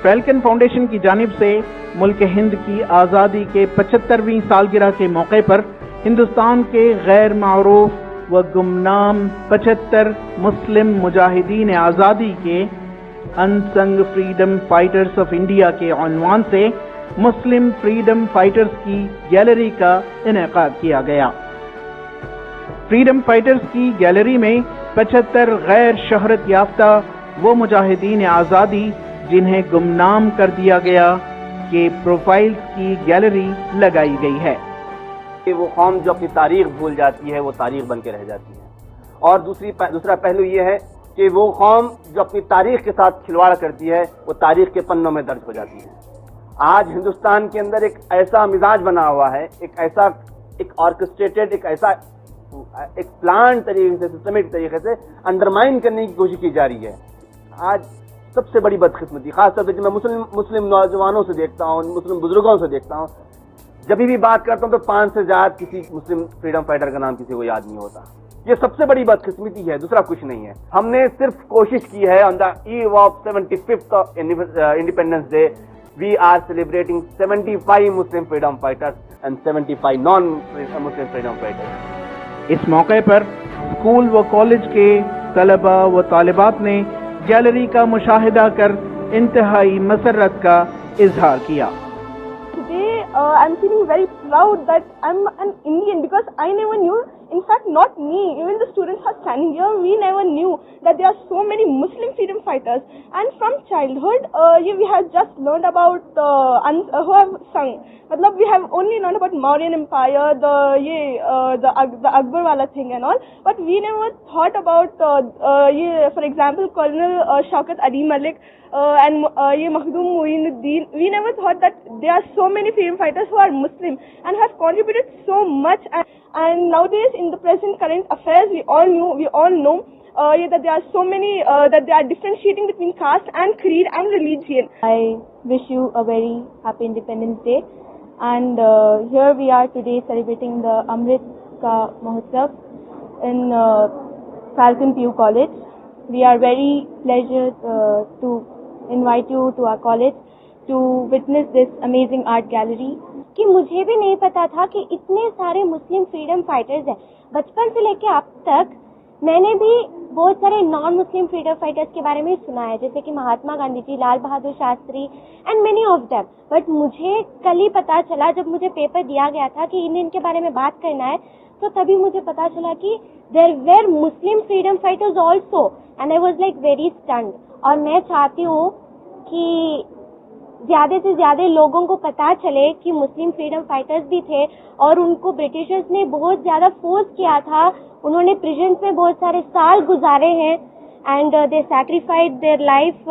Falcon foundation की जानिब से मुल्क हिंद की आज़ादी के 75वीं सालगिरह के मौके पर हिंदुस्तान के गैर मारूफ व गुमनाम 75 मुस्लिम मुजाहिदीन आज़ादी के unsung freedom fighters of India के उन्वान से मुस्लिम फ्रीडम फाइटर्स की गैलरी का इनेकाद किया गया। फ्रीडम फाइटर्स की गैलरी में 75 गैर शहरत याफ्ता वो मुजाहिदीन आज़ादी जिन्हें गुमनाम कर दिया गया के प्रोफाइल्स की गैलरी लगाई गई है। वो कौम जो अपनी तारीख भूल जाती है वो तारीख बन के रह जाती है। और दूसरा पहलू ये है कि वो कौम जो अपनी तारीख के साथ खिलवाड़ करती है वो तारीख के पन्नों में दर्ज हो जाती है। आज हिंदुस्तान के अंदर एक ऐसा मिजाज बना हुआ है, एक ऑर्केस्ट्रेटेड, एक प्लान तरीके से, सिस्टमिक तरीके से अंडरमाइन करने की कोशिश की जा रही है। आज सबसे बड़ी बदकिस्मती, खासतौर पर जब मैं मुस्लिम नौजवानों से देखता हूँ, मुस्लिम बुजुर्गों से देखता हूँ, जब भी बात करता हूँ तो 5 से ज्यादा किसी मुस्लिम फ्रीडम फाइटर का नाम किसी को याद नहीं होता। ये सबसे बड़ी बदकिस्मती है, दूसरा कुछ नहीं है। हमने सिर्फ कोशिश की है, on the eve of 75th independence day we are celebrating 75 Muslim freedom fighters and 75 non Muslim freedom fighters. इस मौके पर स्कूल व कॉलेज के तलबा व तालिबात ने गैलरी का मुशाहिदा कर इंतहाई मसरत का इजहार किया। Today I'm feeling very proud that I'm an Indian because I never knew, in fact not me, even the students who are standing here, we never knew that there are so many Muslim freedom fighters. And from childhood we have just learned about who have sung. Matlab we have only learned about Mauryan Empire, the Akbar wala thing and all, but we never thought about for example Colonel Shaukat Ali Malik and Makhdoom Moinuddin. We never thought that there are so many freedom fighters who are Muslim and have contributed so much. And nowadays, in the present current affairs, we all know that there are so many, that they are differentiating between caste and creed and religion. I wish you a very happy Independence Day. And here we are today celebrating the Amrit Ka Mahotsav in Falcon PU College. We are very pleased to invite you to our college to witness this amazing art gallery. कि मुझे भी नहीं पता था कि इतने सारे मुस्लिम freedom fighters हैं। बचपन से लेके अब तक मैंने भी बहुत सारे नॉन मुस्लिम फ्रीडम फाइटर्स के बारे में सुना है, जैसे कि Mahatma Gandhi ji, Lal Bahadur Shastri and many of them. But मुझे कल ही पता चला, जब मुझे पेपर दिया गया था कि इनके बारे में बात करना है, तो तभी मुझे पता चला कि there were Muslim freedom fighters also and I was like very stunned. और मैं चाहती हूँ कि ज्यादा से ज्यादा लोगों को पता चले कि मुस्लिम फ्रीडम फाइटर्स भी थे और उनको ब्रिटिशर्स ने बहुत ज्यादा फोर्स किया था। उन्होंने प्रिजन में बहुत सारे साल गुजारे हैं and they sacrificed their life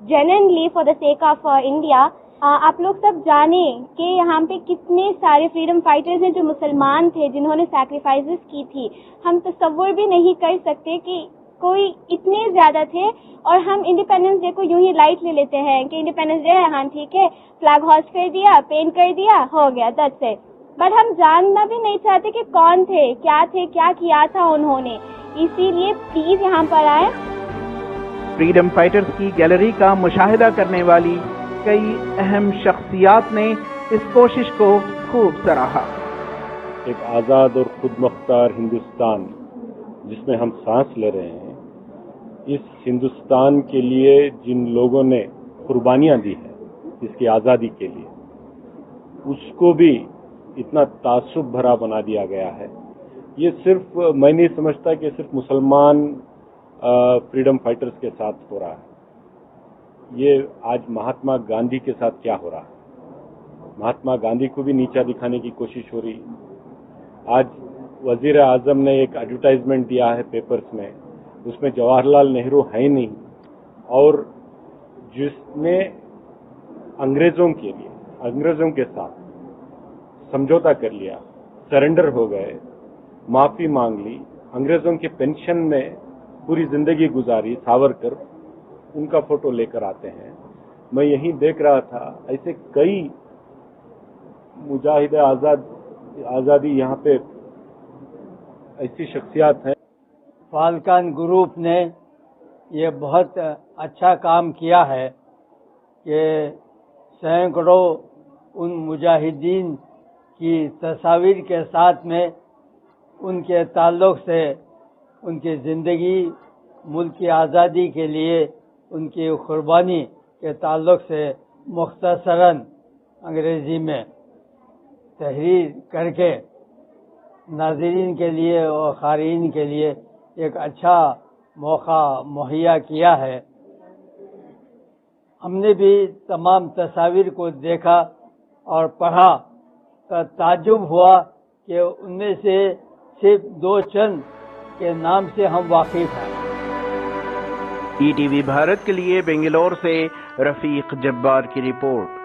genuinely for the sake of India. आप लोग सब जाने कि यहाँ पे कितने सारे फ्रीडम फाइटर्स हैं जो मुसलमान थे, जिन्होंने सैक्रिफाइसेस की थी। हम तसव्वुर भी नहीं कर सकते कि कोई इतने ज्यादा थे। और हम इंडिपेंडेंस डे को यूं ही लाइट ले लेते हैं कि इंडिपेंडेंस डे है, हाँ ठीक है, फ्लैग होस्ट कर दिया, पेंट कर दिया, हो गया, दैट्स इट। बट हम जानना भी नहीं चाहते कि कौन थे, क्या किया था उन्होंने। इसीलिए प्लीज यहाँ पर आए। फ्रीडम फाइटर्स की गैलरी का मुशाहिदा करने वाली कई अहम शख्सियात ने इस कोशिश को खूब सराहा। एक आज़ाद और खुद मुख्तार हिंदुस्तान जिसमें हम सांस ले रहे हैं, इस हिंदुस्तान के लिए जिन लोगों ने कुर्बानियां दी हैं इसकी आज़ादी के लिए, उसको भी इतना तासुब भरा बना दिया गया है। ये सिर्फ, मैं नहीं समझता कि सिर्फ मुसलमान फ्रीडम फाइटर्स के साथ हो रहा है। ये आज महात्मा गांधी के साथ क्या हो रहा है, महात्मा गांधी को भी नीचा दिखाने की कोशिश हो रही। आज वजीर आजम ने एक एडवर्टाइजमेंट दिया है पेपर्स में, उसमें जवाहरलाल नेहरू है ही नहीं, और जिसने अंग्रेजों के साथ समझौता कर लिया, सरेंडर हो गए, माफी मांग ली, अंग्रेजों के पेंशन में पूरी जिंदगी गुजारी, सावरकर उनका फोटो लेकर आते हैं। मैं यही देख रहा था, ऐसे कई मुजाहिद आज़ादी यहाँ पे ऐसी शख्सियात हैं। फाल्कन ग्रुप ने ये बहुत अच्छा काम किया है کہ سینکڑوں ان مجاہدین کی تصاویر کے ساتھ میں ان کے تعلق سے ان کی زندگی ملک کی آزادی کے لیے ان کی قربانی کے تعلق سے مختصراً انگریزی میں تحریر کر کے ناظرین کے لیے اور قارئین کے لیے ایک اچھا موقع مہیا کیا ہے۔ ہم نے بھی تمام تصاویر کو دیکھا اور پڑھا تو تعجب ہوا کہ ان میں سے صرف دو چند کے نام سے ہم واقف ہیں۔ ETV بھارت کے لیے بنگلور سے رفیق جبار کی رپورٹ۔